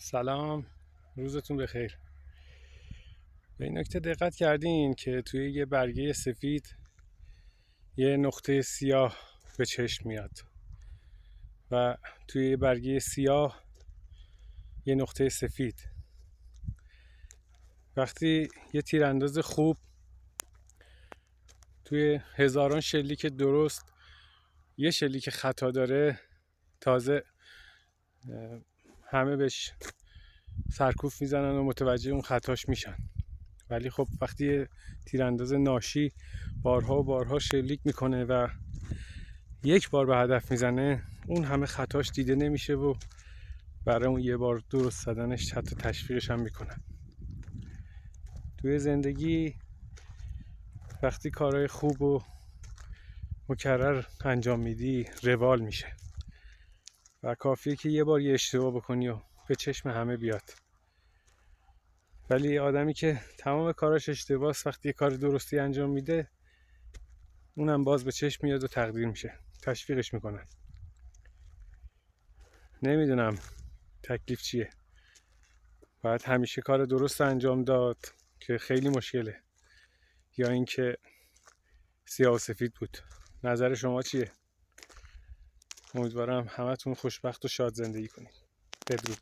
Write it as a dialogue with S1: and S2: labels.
S1: سلام، روزتون بخیر. به این نکته دقت کردین که توی یه برگه سفید یه نقطه سیاه به چشم میاد و توی یه برگه سیاه یه نقطه سفید. وقتی یه تیرانداز خوب توی هزاران شلیک درست یه شلیک خطا داره، تازه همه بهش سرکوف میزنن و متوجه اون خطاش میشن. ولی خب وقتی تیرانداز ناشی بارها و بارها شلیک میکنه و یک بار به هدف میزنه، اون همه خطاش دیده نمیشه و برای اون یه بار درست زدنش حتی تشویقش هم میکنن. توی زندگی وقتی کارهای خوب و مکرر انجام میدی روال میشه و کافیه که یه بار یه اشتباه بکنی و به چشم همه بیاد. ولی آدمی که تمام کاراش اشتباهه، وقتی یه کار درستی انجام میده اونم باز به چشم میاد و تقدیر میشه، تشویقش میکنن. نمیدونم تکلیف چیه. باید همیشه کار درست انجام داد که خیلی مشکله، یا اینکه سیاه و سفید بود؟ نظر شما چیه؟ امیدوارم همتون خوشبخت و شاد زندگی کنید. بدرود.